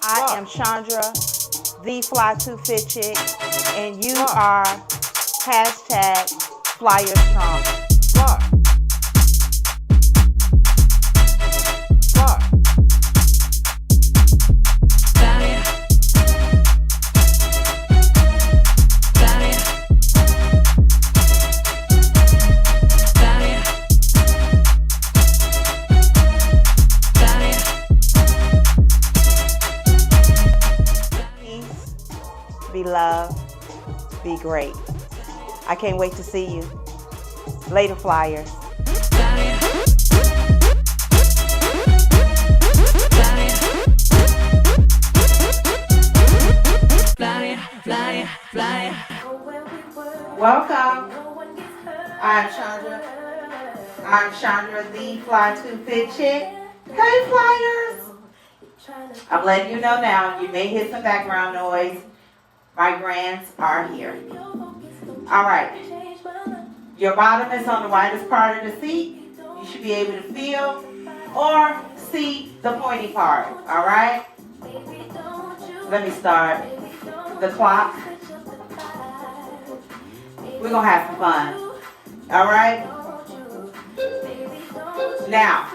I am Chandra, the Fly to Fit Chick, and you are hashtag Flyer Strong. Be loved, be great. I can't wait to see you. Later, Flyers. Welcome. I'm Chandra, the Fly to Fit Chick. Hey, Flyers. I'm letting you know now, you may hear some background noise. My grands are here. All right. Your bottom is on the widest part of the seat. You should be able to feel or see the pointy part. All right. Let me start the clock. We're going to have some fun. All right. Now,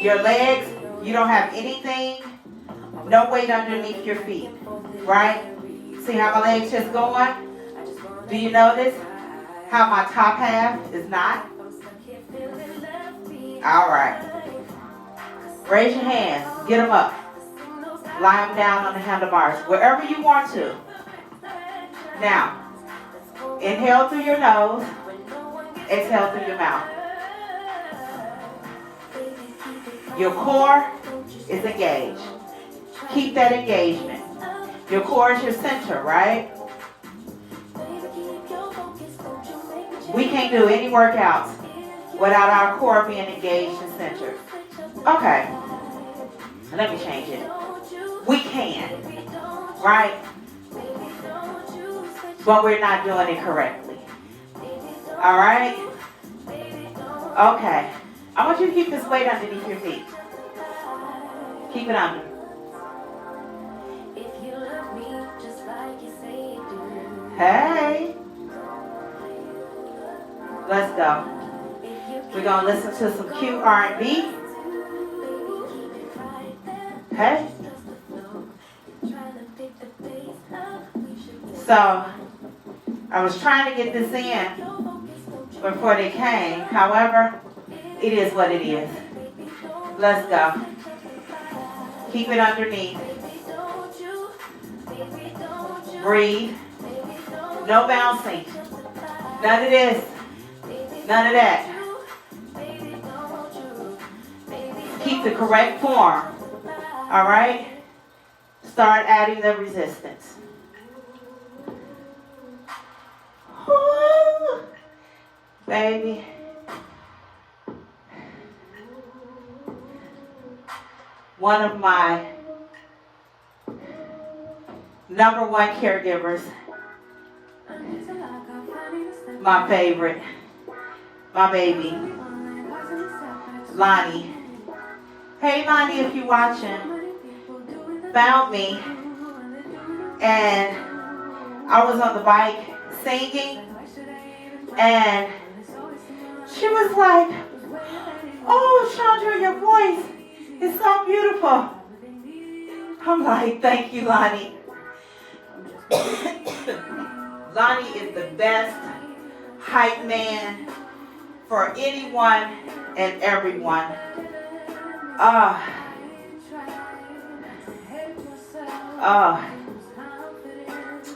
your legs, you don't have anything, no weight underneath your feet. Right? See how my legs just going? Do you notice how my top half is not? All right. Raise your hands. Get them up. Lie them down on the handlebars. Wherever you want to. Now, inhale through your nose. Exhale through your mouth. Your core is engaged. Keep that engagement. Your core is your center, right? We can't do any workouts without our core being engaged and centered. Okay. Let me change it. We can, right? But we're not doing it correctly. All right? Okay. I want you to keep this weight underneath your feet. Keep it under. Hey. Let's go. We're going to listen to some cute R&B. Hey. So, I was trying to get this in before they came. However, it is what it is. Let's go. Keep it underneath. Breathe. No bouncing. None of this. None of that. Keep the correct form. All right? Start adding the resistance. Woo! Baby. One of my number one caregivers. My favorite. My baby. Lonnie. Hey Lonnie, if you're watching. Found me. And I was on the bike singing. And she was like, oh Chandra, your voice is so beautiful. I'm like, thank you, Lonnie. Lonnie is the best hype man for anyone and everyone.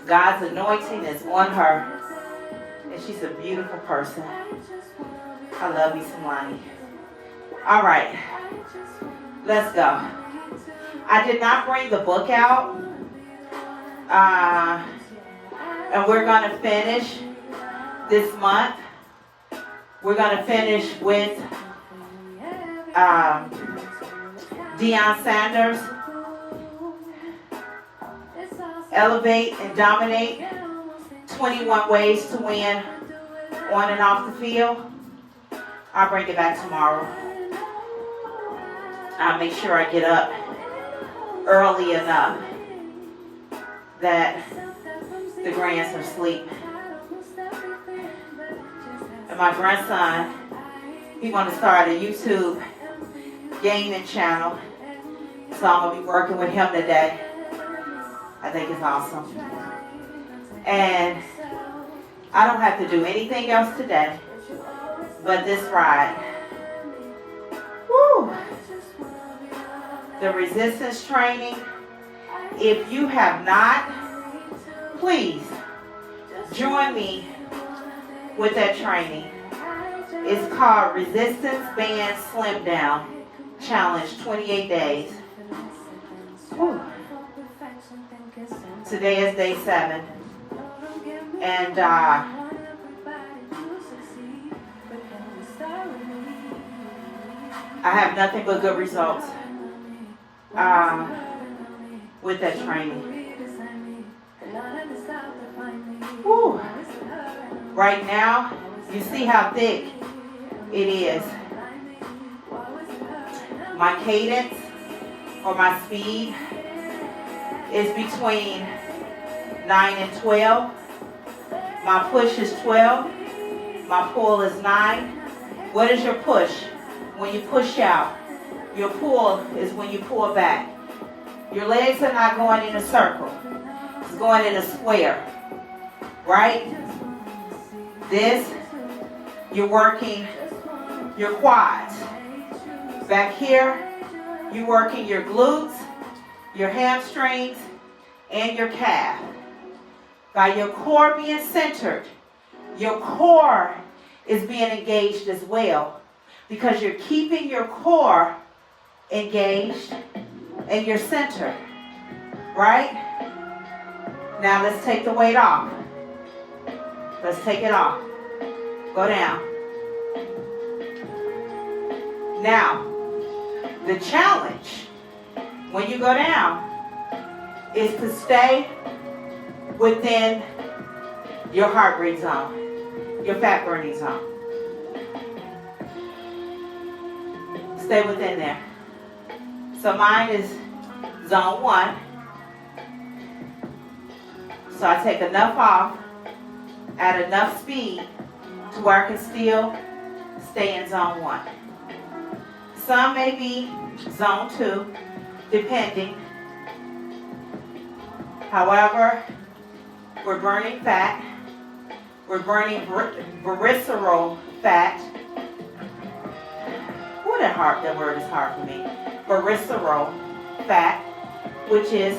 God's anointing is on her. And she's a beautiful person. I love you some Lonnie. All right. Let's go. I did not bring the book out. And we're going to finish this month. We're going to finish with Deion Sanders. Elevate and Dominate. 21 Ways to Win on and off the field. I'll bring it back tomorrow. I'll make sure I get up early enough that the grands are asleep. And my grandson, he want to start a YouTube gaming channel. So I'm going to be working with him today. I think it's awesome. And I don't have to do anything else today but this ride. Woo! The resistance training. If you have not, please join me with that training. It's called Resistance Band Slim Down Challenge 28 days. Whew. Today is day 7. And I have nothing but good results with that training. Whew. Right now, you see how thick it is. My cadence or my speed is between 9 and 12. My push is 12. My pull is 9. What is your push? When you push out. Your pull is when you pull back. Your legs are not going in a circle. It's going in a square. Right? This, you're working your quads. Back here, you're working your glutes, your hamstrings, and your calf. By your core being centered, your core is being engaged as well because you're keeping your core engaged and you're centered, right? Now let's take the weight off. Let's take it off. Go down. Now, the challenge when you go down is to stay within your heart rate zone, your fat burning zone. Stay within there. So mine is zone 1. So I take enough off at enough speed to where I can still stay in zone 1. Some may be zone 2, depending. However, we're burning fat. We're burning visceral fat. Ooh, that word is hard for me. Visceral fat, which is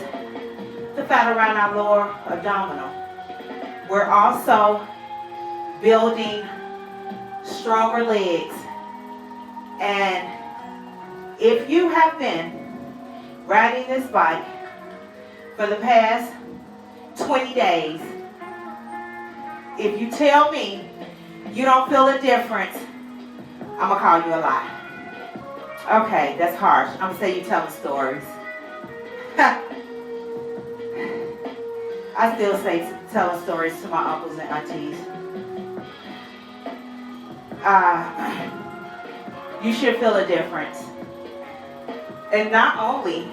the fat around our lower abdominal. We're also building stronger legs. And if you have been riding this bike for the past 20 days, if you tell me you don't feel a difference, I'm going to call you a lie. Okay, that's harsh. I'm going to say you're telling stories. I still say telling stories to my uncles and aunties. You should feel a difference. And not only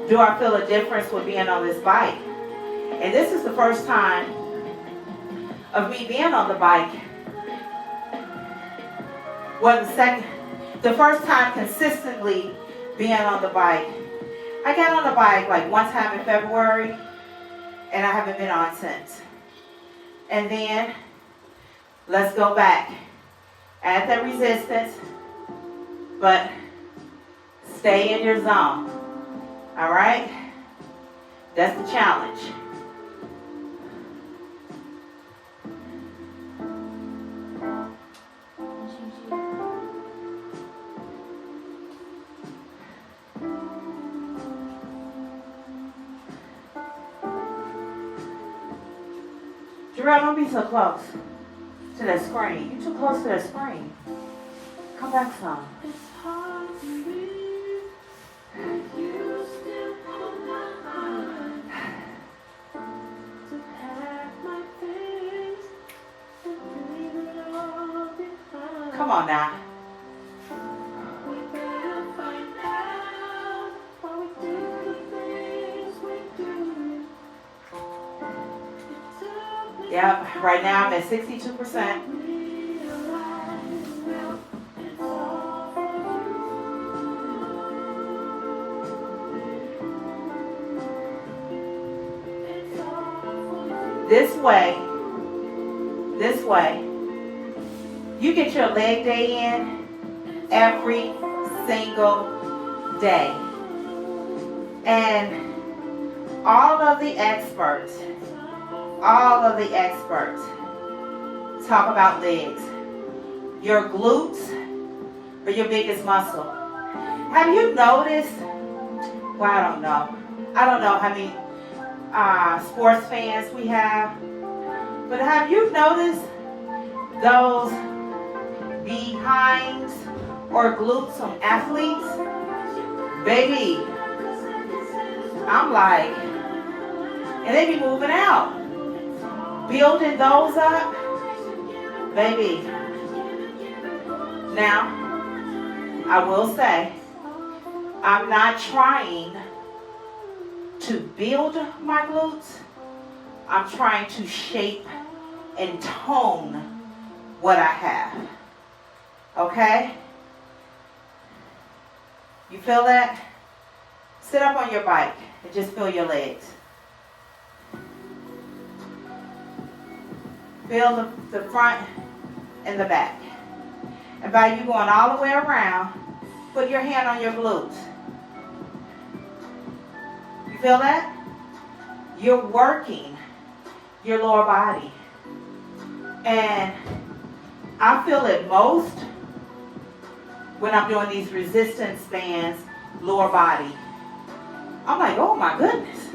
do I feel a difference with being on this bike, and this is the first time of me being on the bike. Well, the first time consistently being on the bike. I got on the bike like one time in February, and I haven't been on since. And then, let's go back. Add that resistance, but stay in your zone. All right? That's the challenge. Jarrell, don't be so close to that screen. You're too close to that screen. Come back some. Come on now. Yep, right now I'm at 62%. This way, you get your leg day in every single day. And all of the experts talk about legs. Your glutes are your biggest muscle. Have you noticed, well, I don't know how many sports fans we have, but have you noticed those behinds or glutes on athletes? Baby, I'm like, and they be moving out. Building those up, baby. Now, I will say, I'm not trying to build my glutes. I'm trying to shape and tone what I have. Okay? You feel that? Sit up on your bike and just feel your legs. Feel the front and the back. And by you going all the way around, put your hand on your glutes. You feel that? You're working your lower body. And I feel it most when I'm doing these resistance bands, lower body. I'm like, oh my goodness.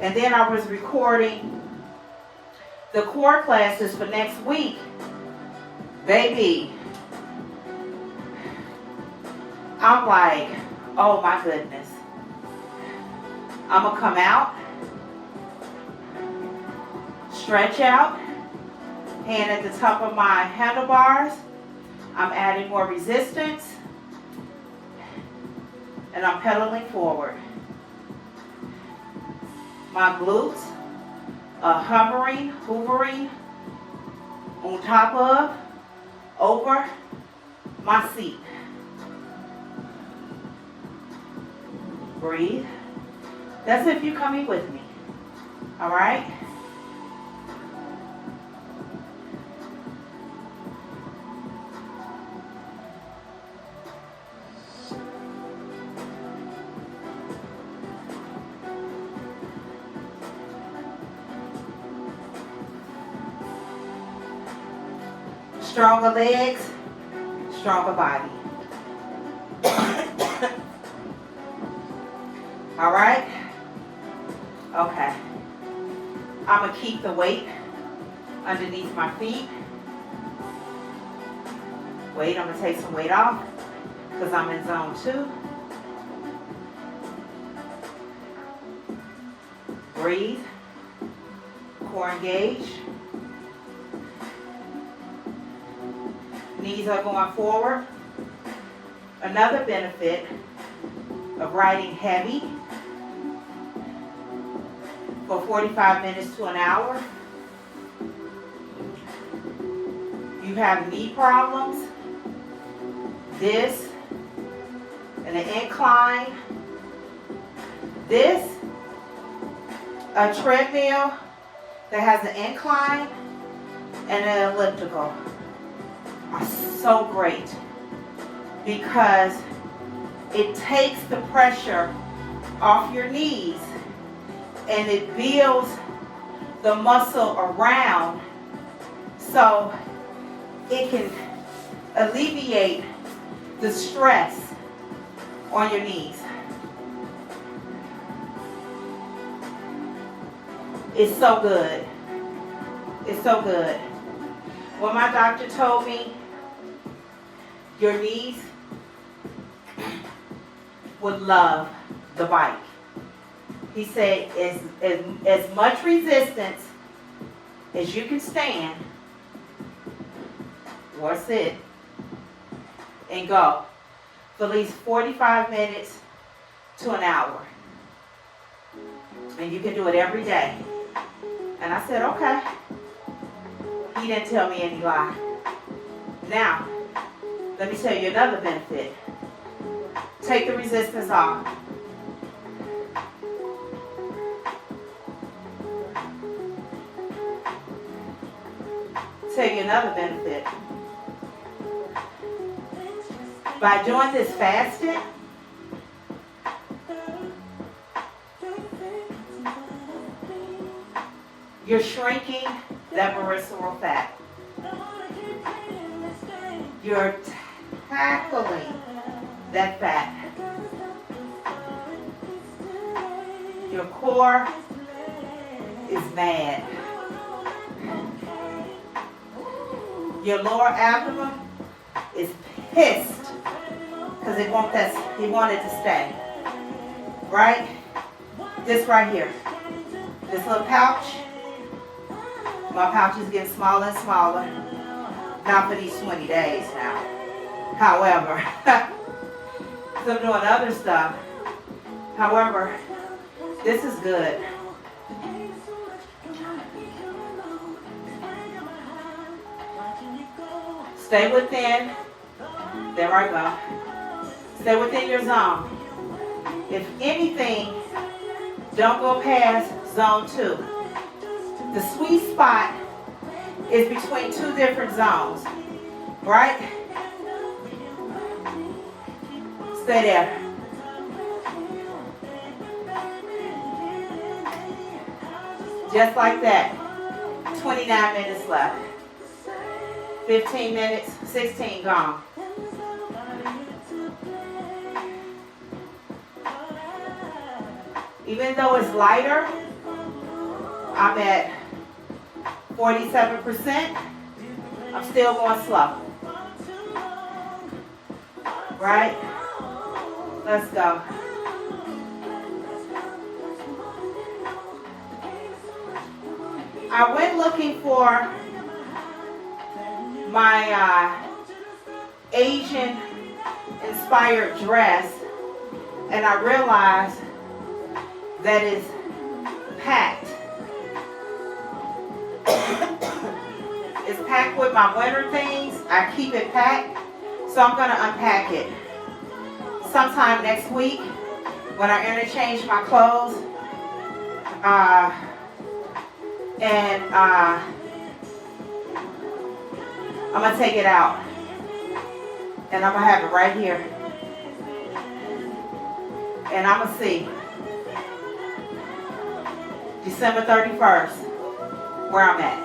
And then I was recording the core classes for next week. Baby, I'm like, oh my goodness. I'm gonna come out, stretch out, hand at the top of my handlebars. I'm adding more resistance, and I'm pedaling forward. My glutes are hovering on top of, over my seat. Breathe. That's if you're coming with me. All right? Stronger legs, stronger body. All right? Okay. I'm going to keep the weight underneath my feet. Wait, I'm going to take some weight off because I'm in zone 2. Breathe. Core engage. Knees are going forward. Another benefit of riding heavy for 45 minutes to an hour. You have knee problems, this, and an incline, this, a treadmill that has an incline, and an elliptical are so great because it takes the pressure off your knees and it builds the muscle around so it can alleviate the stress on your knees. It's so good. It's so good. When my doctor told me your knees would love the bike, he said as much resistance as you can stand or sit and go for at least 45 minutes to an hour. And you can do it every day. And I said, okay. He didn't tell me any lie. Now, let me tell you another benefit. Take the resistance off. Tell you another benefit. By doing this fasting, you're shrinking that visceral fat. You're tackling that fat. Your core is mad. Your lower abdomen is pissed because it wanted to stay. Right? This right here. This little pouch. My pouch is getting smaller and smaller. Not for these 20 days now. However, so I'm doing other stuff. However, this is good. Stay within. There I go. Stay within your zone. If anything, don't go past zone 2. The sweet spot is between 2 different zones. Right? Stay there. Just like that. 29 minutes left. 15 minutes, 16 gone. Even though it's lighter, I'm at 47%. I'm still going slow. Right? Let's go. I went looking for my Asian inspired dress, and I realized that it's packed. It's packed with my winter things. I keep it packed, so I'm going to unpack it sometime next week when I interchange my clothes. I'm going to take it out, and I'm going to have it right here, and I'm going to see December 31st where I'm at.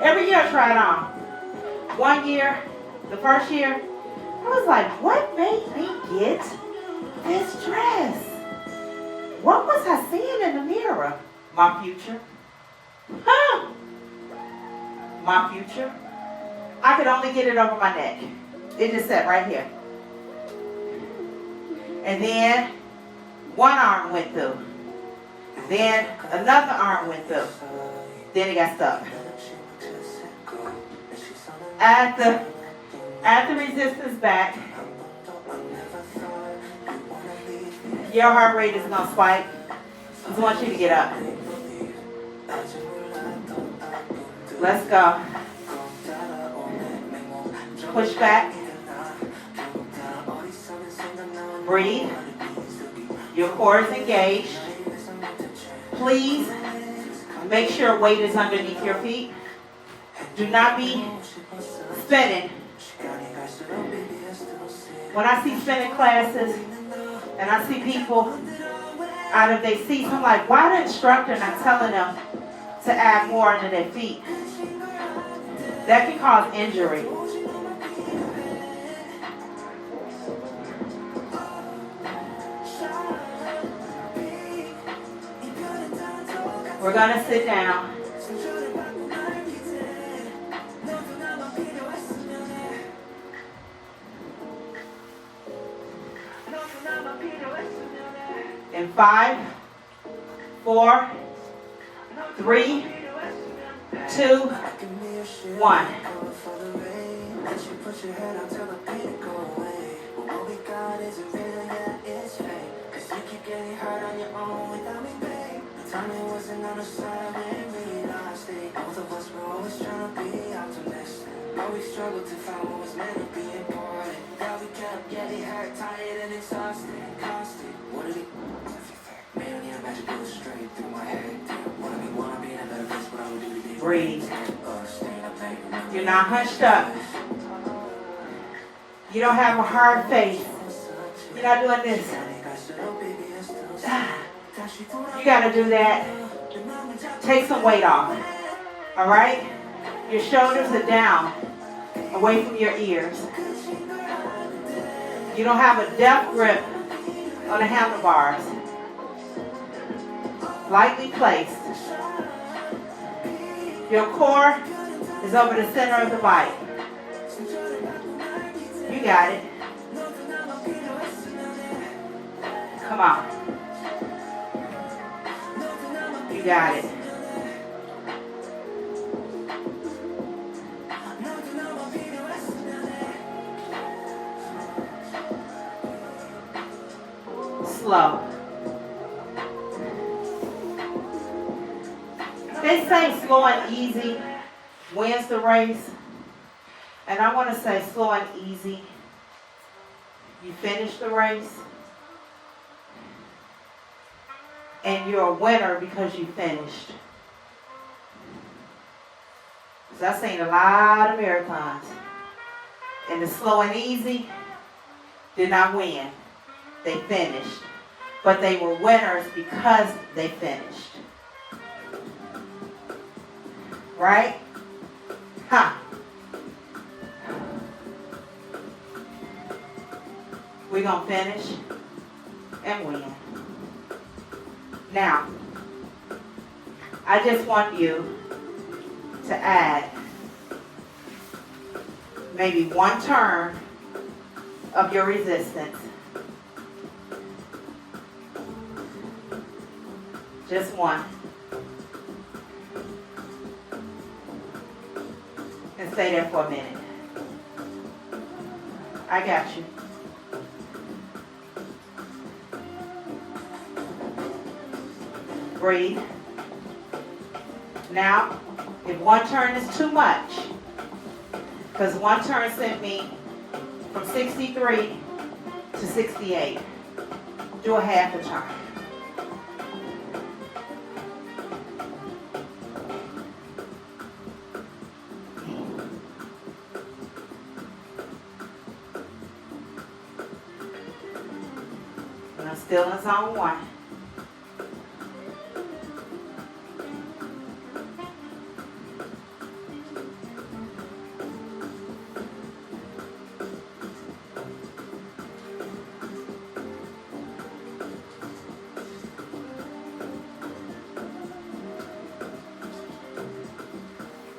Every year I try it on. One year, the first year, I was like, what made me get this dress? What was I seeing in the mirror? My future. Huh? My future. I could only get it over my neck. It just sat right here. And then one arm went through. Then another arm went through. Then it got stuck. At the resistance back, your heart rate is going to spike. I just want you to get up. Let's go. Push back. Breathe. Your core is engaged. Please make sure weight is underneath your feet. Do not be spinning. When I see spinning classes and I see people out of their seats, I'm like, why the instructor not telling them to add more under their feet? That can cause injury. We're going to sit down. In 5, 4, 3, 2, 1. Timing wasn't on the side with me. realistic. Both of us were always trying to be optimistic, but we struggled to find what was meant to be important. Now we kept getting hurt, tired and exhausted, constant. What did it? Man, I need a magic bullet straight through my head. Wanna be in a better place, but I would do it again. Breathe. You're not hunched up. You don't have a hard face. You're not doing this. You got to do that. Take some weight off. All right? Your shoulders are down, away from your ears. You don't have a depth grip on the handlebars. Lightly placed. Your core is over the center of the bike. You got it. Come on. You got it. Slow. They say slow and easy wins the race. And I want to say slow and easy. You finish the race. And you're a winner because you finished. Because I've seen a lot of marathons. And the slow and easy did not win. They finished. But they were winners because they finished. Right? Huh. We're going to finish and win. Now, I just want you to add maybe one turn of your resistance. Just one. And stay there for a minute. I got you. Breathe. Now, if one turn is too much, because one turn sent me from 63 to 68, do a half a turn. And I'm still in zone 1.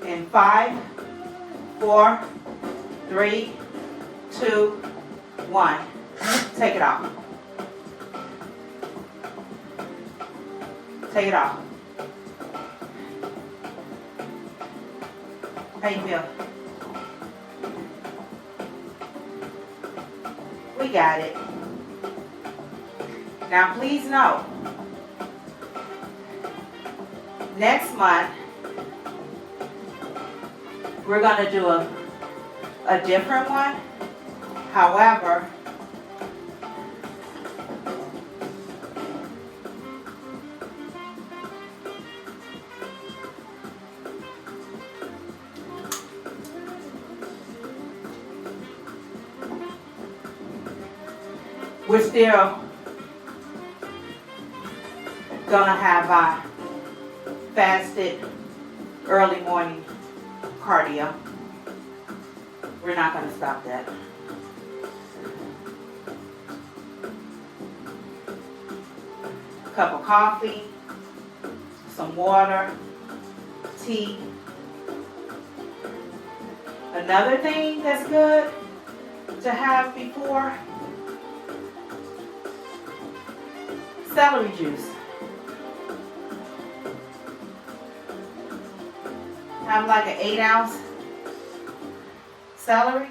In 5, 4, 3, 2, 1. Take it off. Take it off. How you feel? We got it. Now please know, next month, we're going to do a different one. However, we're still going to have our fasted early morning cardio. We're not going to stop that. A cup of coffee, some water, tea. Another thing that's good to have before, celery juice. Have like an 8-ounce celery.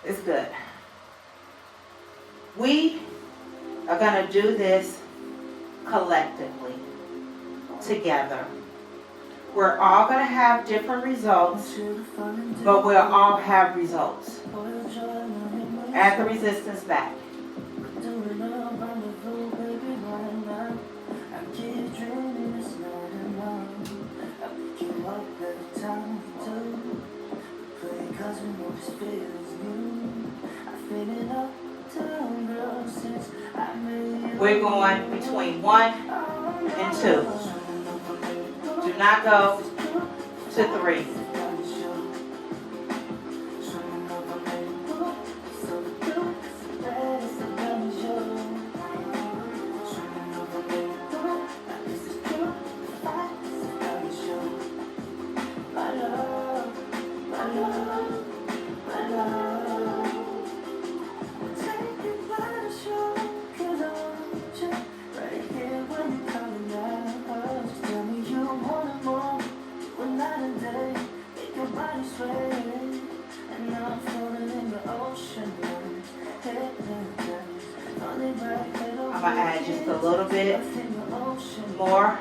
It's good. We are going to do this collectively. together. We're all going to have different results, but we'll all have results. Add the resistance back. We're going between 1 and 2. Do not go to 3. I'm going to add just a little bit more.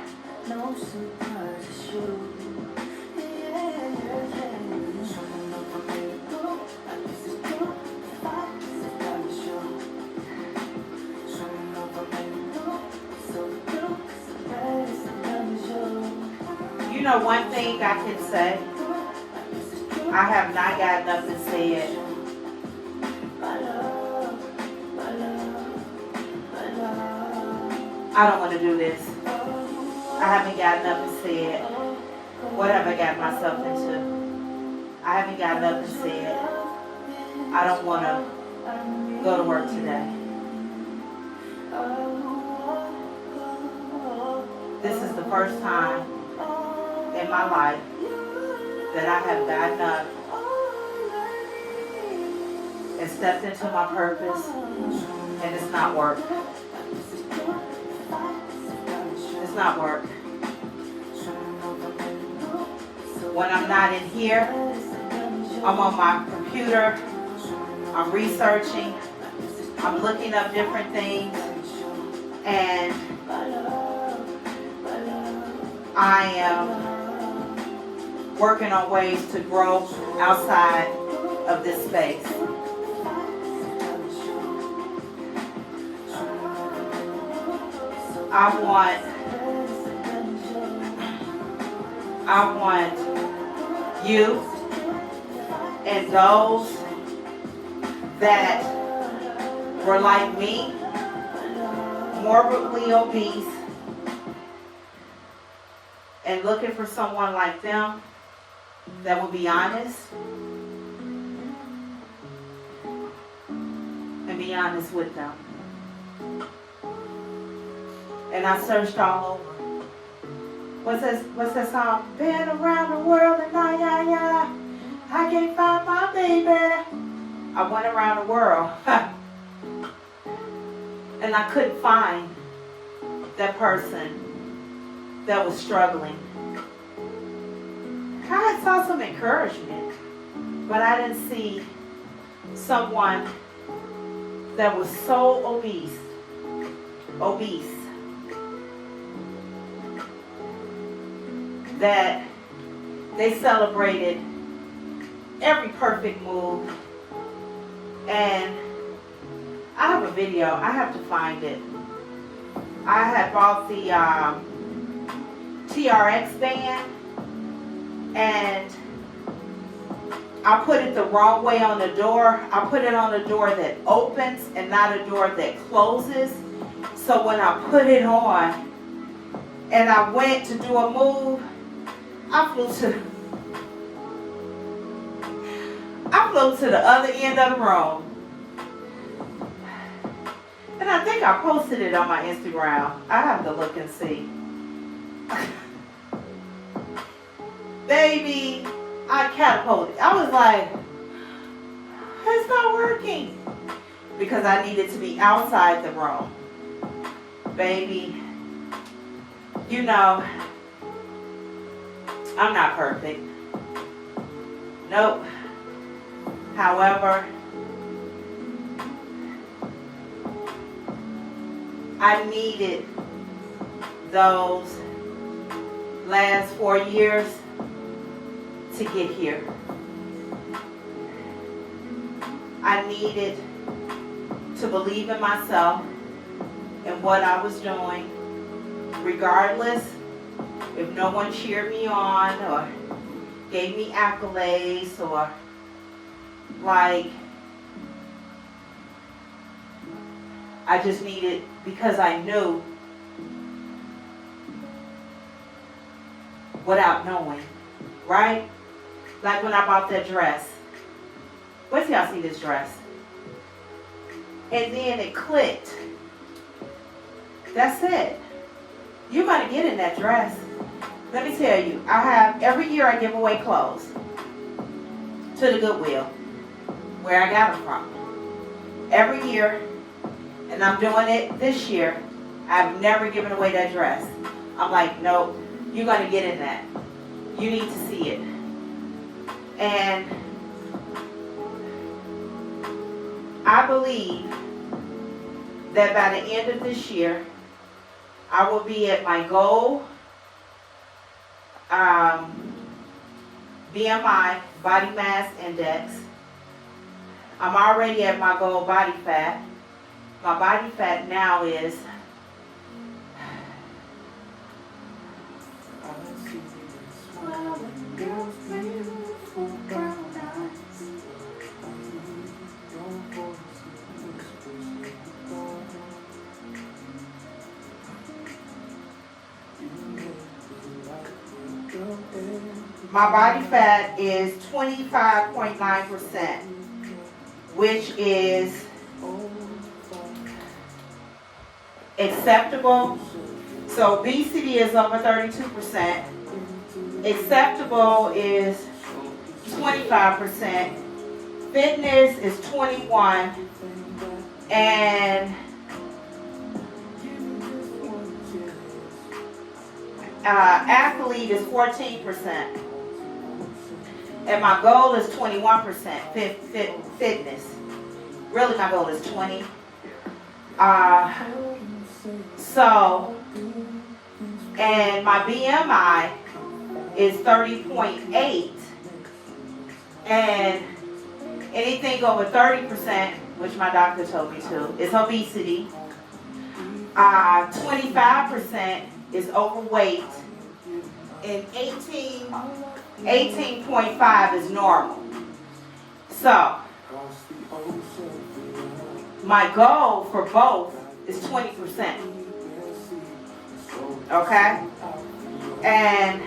You know one thing I can say? I have not got enough to say it. I don't want to do this. I haven't got enough to say it. What have I got myself into? I haven't got enough to say it. I don't want to go to work today. This is the first time in my life that I have gotten up and stepped into my purpose, and it's not work. It's not work. When I'm not in here, I'm on my computer, I'm researching, I'm looking up different things, and I am working on ways to grow outside of this space. I want you and those that were like me, morbidly obese, and looking for someone like them that will be honest and be honest with them. And I searched all over. What's that song? Been around the world and I can't find my baby. I went around the world and I couldn't find that person that was struggling. I saw some encouragement, but I didn't see someone that was so obese, that they celebrated every perfect move. And I have a video, I have to find it. I had bought the TRX band, and I put it the wrong way on the door. I put it on a door that opens and not a door that closes. So when I put it on and I went to do a move, I flew to the other end of the room. And I think I posted it on my Instagram. I have to look and see. Baby, I catapulted. I was like, it's not working. Because I needed to be outside the room. Baby, you know, I'm not perfect. Nope. However, I needed those last 4 years to get here. I needed to believe in myself and what I was doing, regardless if no one cheered me on or gave me accolades or like, I just needed, because I knew without knowing, right? Like when I bought that dress. Wait till y'all see this dress. And then it clicked. That's it. You're going to get in that dress. Let me tell you, every year I give away clothes to the Goodwill, where I got them from. Every year, and I'm doing it this year, I've never given away that dress. I'm like, nope, you're going to get in that. You need to see it. And I believe that by the end of this year, I will be at my goal BMI, body mass index. I'm already at my goal body fat. My body fat now is my body fat is 25.9%, which is acceptable. So obesity is over 32%. Acceptable is 25%. Fitness is 21%. And athlete is 14%. And my goal is 21% fitness. Really, my goal is 20. And my BMI is 30.8. And anything over 30%, which my doctor told me to, is obesity. 25% is overweight. And 18.5 is normal. So, my goal for both is 20%. Okay? And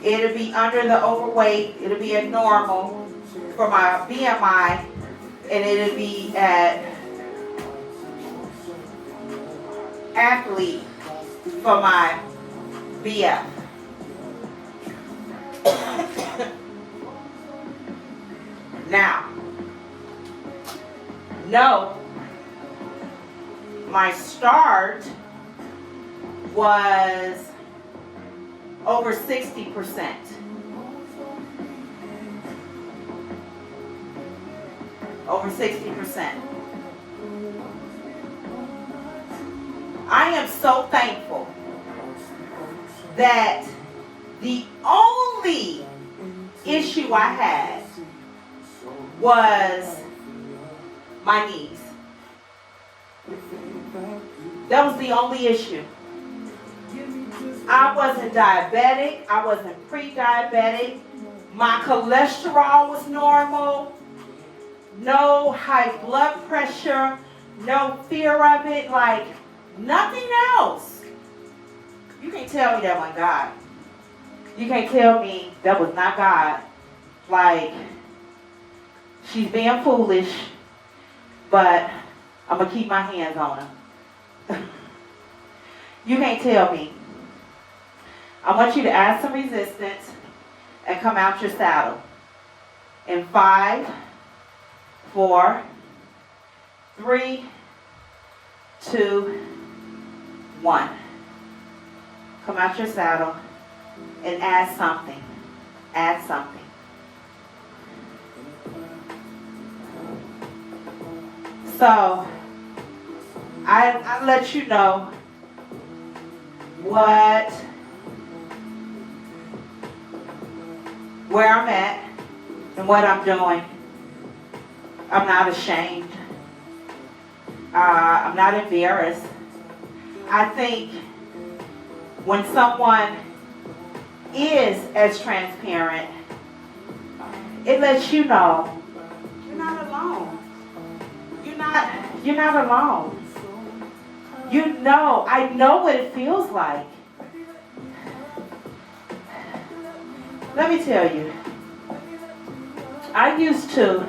it'll be under the overweight, it'll be at normal for my BMI, and it'll be at athlete for my BF. Now, no, my start was over 60%. Over 60%. I am so thankful that the only issue I had was my knees. That was the only issue. I wasn't diabetic. I wasn't pre-diabetic. My cholesterol was normal. No high blood pressure. No fear of it. Like nothing else. You can't tell me that wasn't God. You can't tell me that was not God. Like, she's being foolish, but I'm going to keep my hands on her. You can't tell me. I want you to add some resistance and come out your saddle. In 5, 4, 3, 2, 1. Come out your saddle and add something. Add something. So, I let you know where I'm at and what I'm doing. I'm not ashamed. I'm not embarrassed. I think when someone is as transparent, it lets you know you're not alone. You're not alone. You know, I know what it feels like. Let me tell you, I used to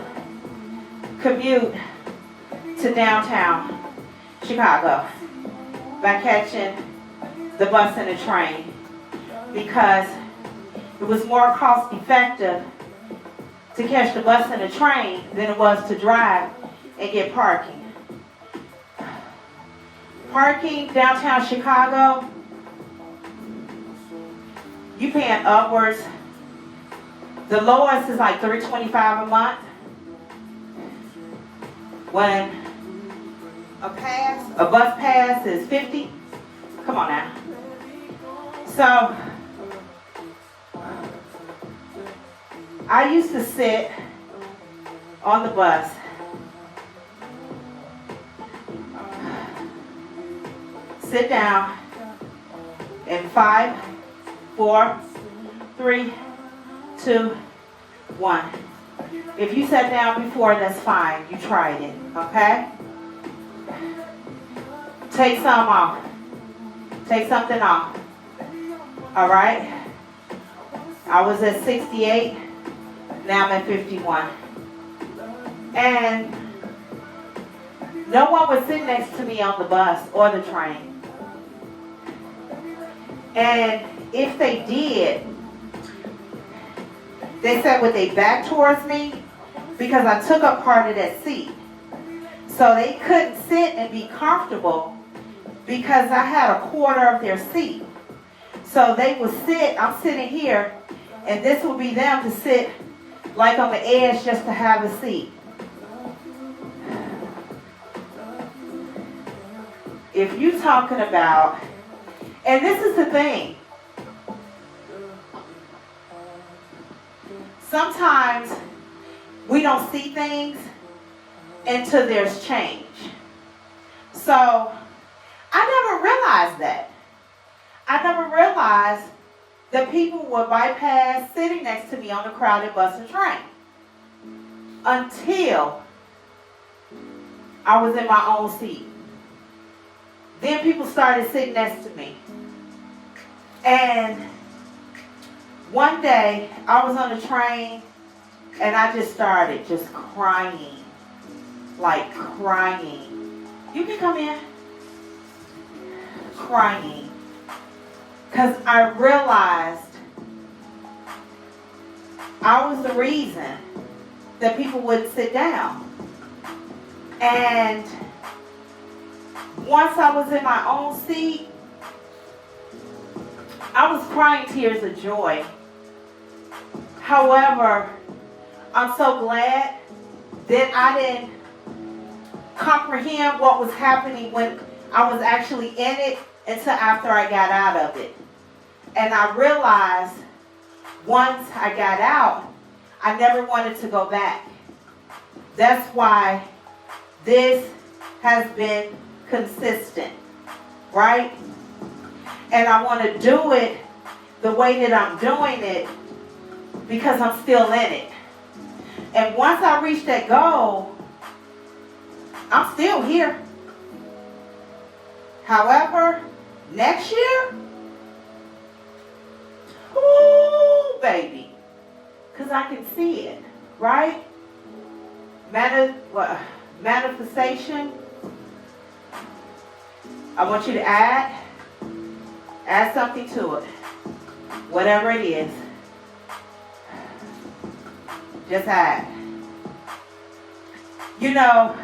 commute to downtown Chicago by catching the bus and the train because it was more cost effective to catch the bus and the train than it was to drive and get parking. Parking downtown Chicago, you paying upwards. The lowest is like $325 a month. When a bus pass is $50. Come on now. So I used to sit on the bus sit down in 5, 4, 3, 2, 1. If you sat down before, that's fine. You tried it, okay? Take some off. Take something off. All right? I was at 68. Now I'm at 51. And no one would sit next to me on the bus or the train. And if they did, they sat with their back towards me because I took up part of that seat. So they couldn't sit and be comfortable because I had a quarter of their seat. So they would sit, I'm sitting here, and this would be them to sit like on the edge just to have a seat. If you're talking about, and this is the thing, sometimes we don't see things until there's change. So I never realized that. I never realized that people would bypass sitting next to me on the crowded bus and train until I was in my own seat. Then people started sitting next to me. And one day I was on the train and I just started just crying. Like crying. You can come in. Crying. Because I realized I was the reason that people wouldn't sit down. And once I was in my own seat, I was crying tears of joy. However, I'm so glad that I didn't comprehend what was happening when I was actually in it until after I got out of it. And I realized once I got out, I never wanted to go back. That's why this has been consistent, right? And I want to do it the way that I'm doing it because I'm still in it. And once I reach that goal, I'm still here. However, next year, ooh, baby, because I can see it, right? Manifestation. I want you to add something to it. Whatever it is. Just add. You know,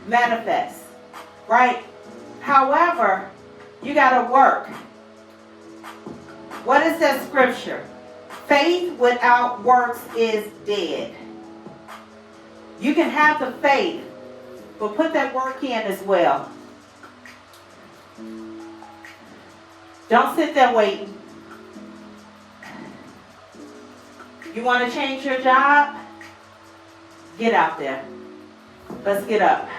manifest, right? However, you got to work. What is that scripture? Faith without works is dead. You can have the faith, but put that work in as well. Don't sit there waiting. You want to change your job? Get out there. Let's get up.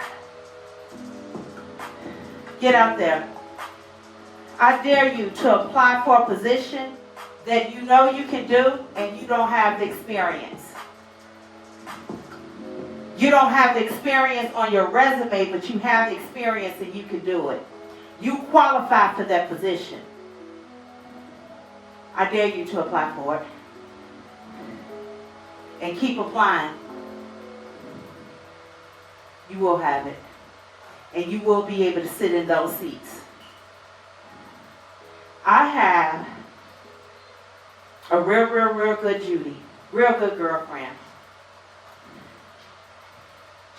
Get out there. I dare you to apply for a position that you know you can do and you don't have the experience. You don't have the experience on your resume, but you have the experience and you can do it. You qualify for that position. I dare you to apply for it. And keep applying. You will have it. And you will be able to sit in those seats. I have a real good Judy. Real good girlfriend.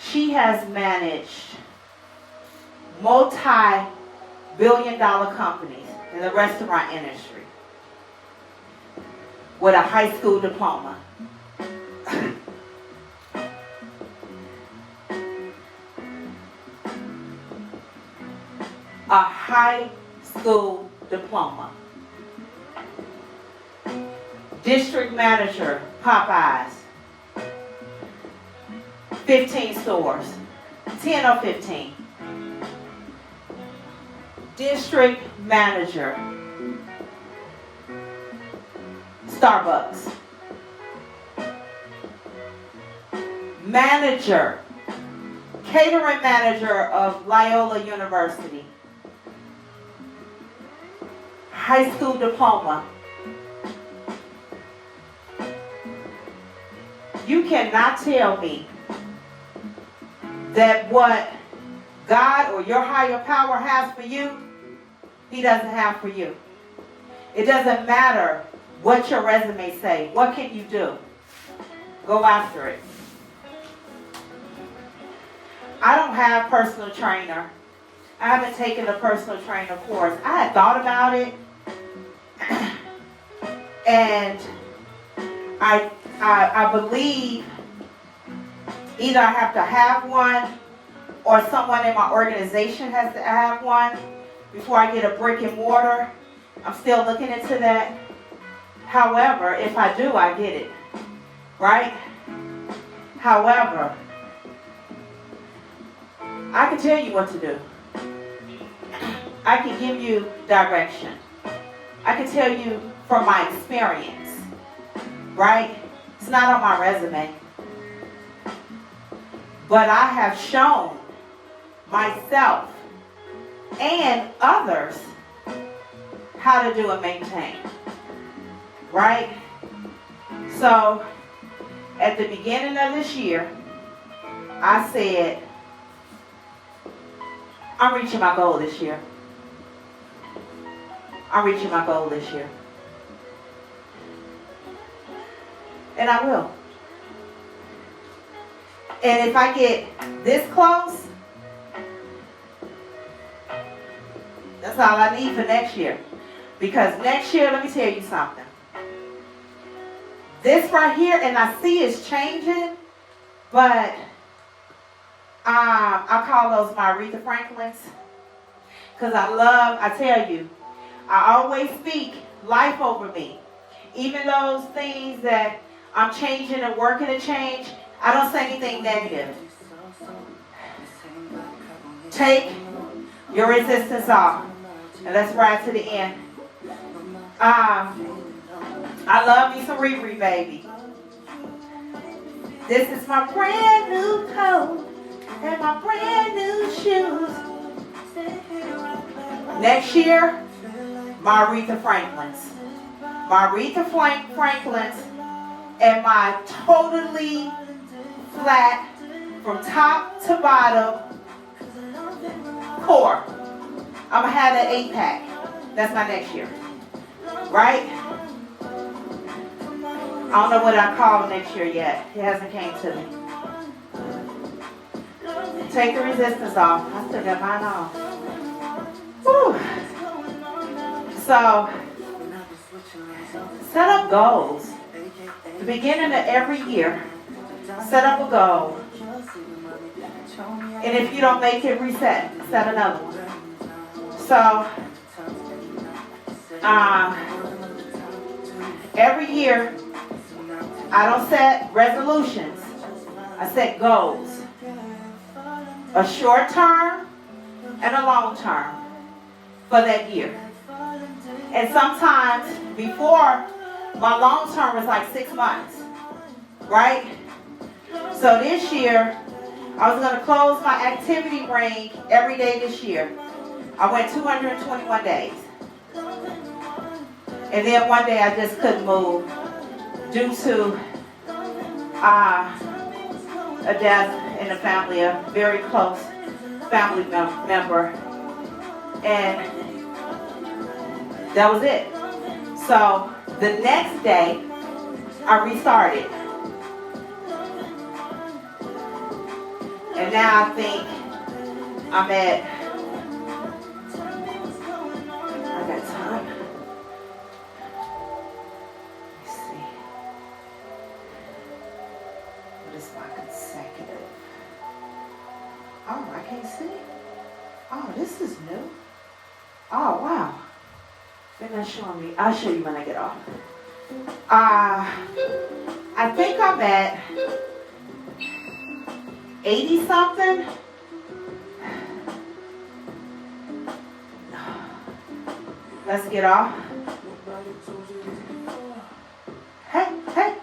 She has managed multi-billion-dollar companies in the restaurant industry with a high school diploma. A high school diploma. District manager, Popeyes. 15 stores. 10 or 15. District manager, Starbucks. Manager, catering manager of Loyola University. High school diploma. You cannot tell me that what God or your higher power has for you, He doesn't have for you. It doesn't matter what your resume say. What can you do? Go after it. I don't have personal trainer. I haven't taken a personal trainer course. I had thought about it. And I believe either I have to have one or someone in my organization has to have one before I get a brick and mortar. I'm still looking into that. However, if I do, I get it. Right? However, I can tell you what to do. I can give you direction. I can tell you from my experience. Right? It's not on my resume. But I have shown myself and others how to do and maintain. Right? So, at the beginning of this year, I said, I'm reaching my goal this year. I'm reaching my goal this year. And I will. And if I get this close, that's all I need for next year. Because next year, let me tell you something. This right here, and I see it's changing, but I call those my Aretha Franklins. Because I tell you, I always speak life over me. Even those things that I'm changing and working to change, I don't say anything negative. Take your resistance off. And let's ride to the end. I love me some Riri, baby. This is my brand new coat and my brand new shoes. Next year, my Aretha Franklins. My Aretha Franklins and my totally flat from top to bottom core. I'm going to have that 8-pack. That's my next year. Right? I don't know what I call next year yet. It hasn't came to me. Take the resistance off. I still got mine off. Whew. So, set up goals. The beginning of every year, set up a goal. And if you don't make it, reset. Set another one. So, Every year, I don't set resolutions. I set goals. A short term and a long term for that year. And sometimes before, my long term was like 6 months, right? So this year, I was going to close my activity ring every day this year. I went 221 days. And then one day I just couldn't move due to a death in the family, a very close family member. And that was it. So the next day, I restarted. And now I think I'm at, I got time. Let's see. What is my consecutive? Oh, I can't see. Oh, this is new. Oh, wow. They're not showing me. I'll show you when I get off. I think I'm at 80 something. Let's get off. Hey, hey.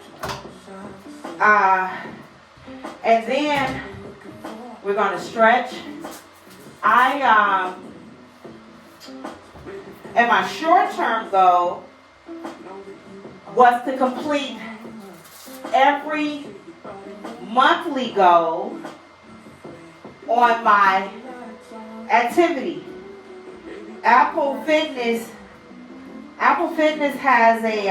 And then we're going to stretch. And my short-term goal was to complete every monthly goal on my activity. Apple Fitness has a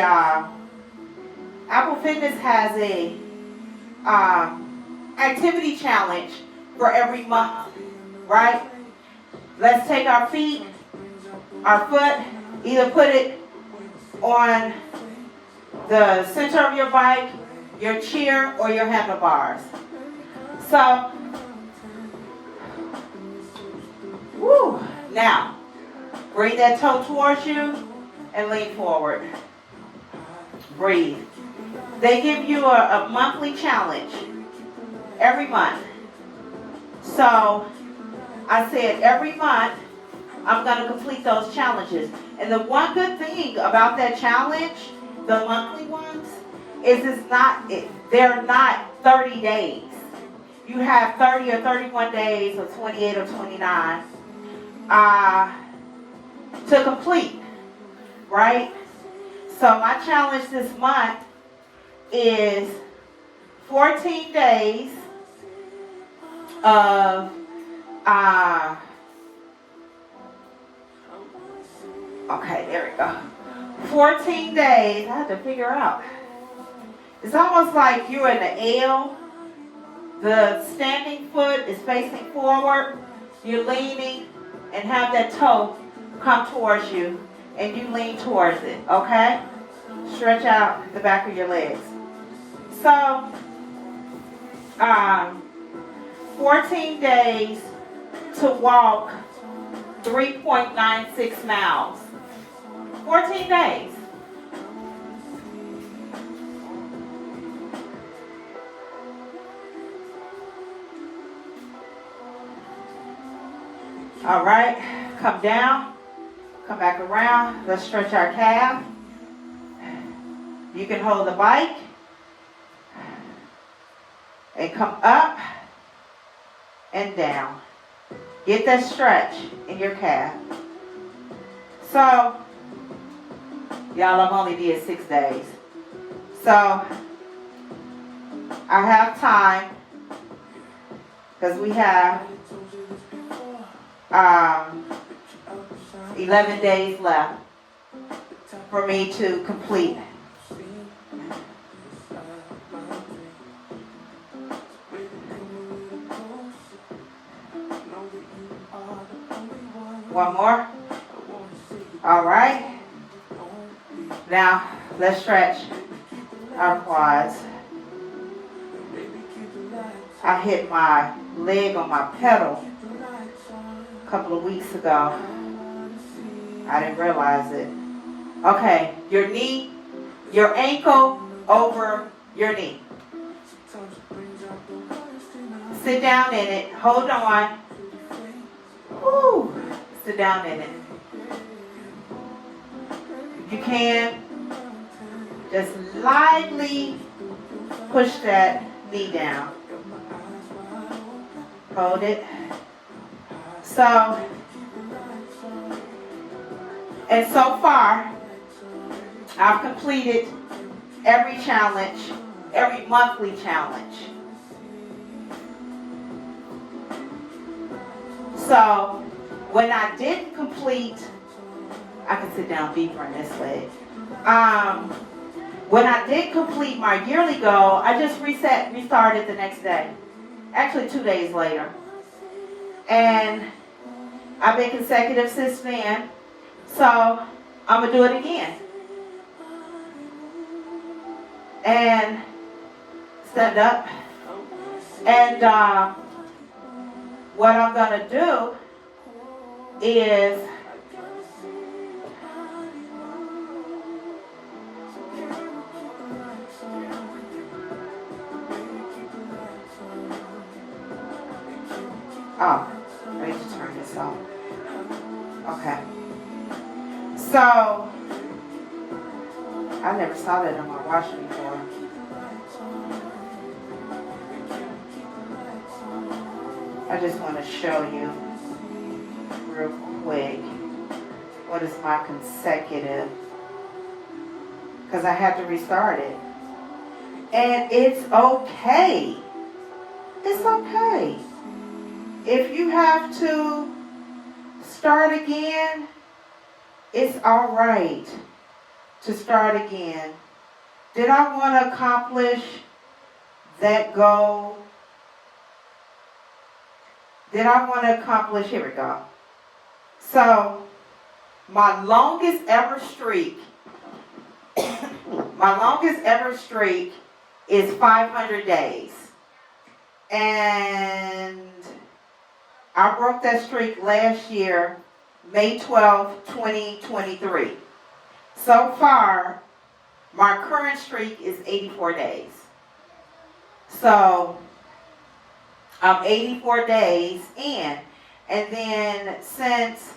activity challenge for every month, right? Let's take our feet, our foot, either put it on the center of your bike, your chair, or your handlebars. So, woo. Now, bring that toe towards you and lean forward. Breathe. They give you a monthly challenge every month. So, I said every month, I'm going to complete those challenges. And the one good thing about that challenge, the monthly ones, is they're not 30 days. You have 30 or 31 days or 28 or 29 to complete, right? So my challenge this month is 14 days of okay, there we go. 14 days. I have to figure out. It's almost like you're in the L. The standing foot is facing forward. You're leaning and have that toe come towards you and you lean towards it, okay? Stretch out the back of your legs. So, 14 days to walk 3.96 miles. 14 days. All right, come down, come back around. Let's stretch our calf. You can hold the bike and come up and down. Get that stretch in your calf. So, y'all, I've only did 6 days. So, I have time because we have 11 days left for me to complete. One more. All right. Now, let's stretch our quads. I hit my leg on my pedal a couple of weeks ago. I didn't realize it. Okay, your knee, your ankle over your knee. Sit down in it. Hold on. Woo. Sit down in it. If you can, just lightly push that knee down. Hold it. So far, I've completed every challenge, every monthly challenge. So when I didn't complete, I can sit down deeper in this leg. When I did complete my yearly goal, I just restarted the next day. Actually 2 days later. And I've been consecutive since then. So I'm going to do it again. And stand up. And what I'm going to do is I need to turn this off. Okay. So I never saw that on my watch before. I just want to show you real quick what is my consecutive, because I had to restart it. And it's okay. It's okay. If you have to start again, it's all right to start again. Did I want to accomplish that goal? Did I want to accomplish? Here we go. So, my longest ever streak is 500 days. And I broke that streak last year, May 12, 2023. So far, my current streak is 84 days. So, I'm 84 days in. And then since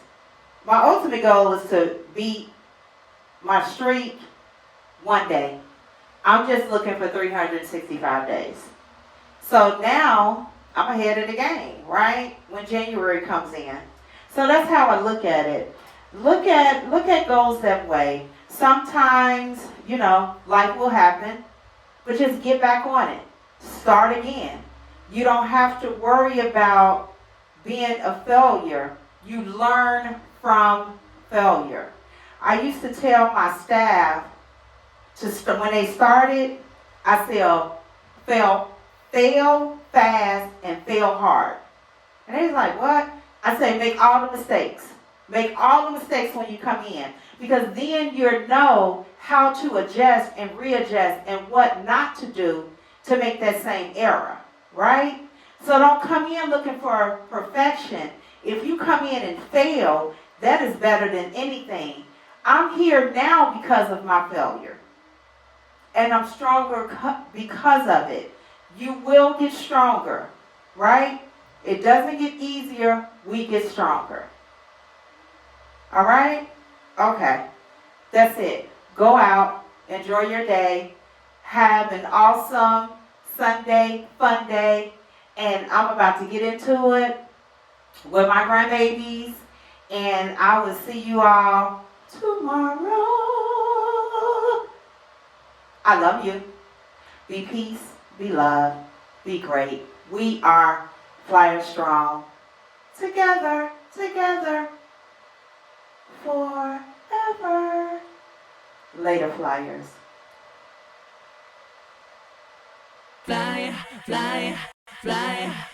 my ultimate goal is to beat my streak one day, I'm just looking for 365 days. So now I'm ahead of the game, right? When January comes in. So that's how I look at it. Look at goals that way. Sometimes, life will happen, but just get back on it. Start again. You don't have to worry about being a failure. You learn from failure. I used to tell my staff when they started, I said, fail fast and fail hard. And they was like, what? I say, make all the mistakes. Make all the mistakes when you come in. Because then you know how to adjust and readjust and what not to do to make that same error. Right? So don't come in looking for perfection. If you come in and fail, that is better than anything. I'm here now because of my failure. And I'm stronger because of it. You will get stronger, right? It doesn't get easier, we get stronger. All right? Okay. That's it. Go out, enjoy your day, have an awesome Sunday, fun day, and I'm about to get into it with my grandbabies, and I will see you all tomorrow. I love you. Be peace, be love, be great. We are Flyer Strong. Together, forever. Later, Flyers. Fly, fly, fly.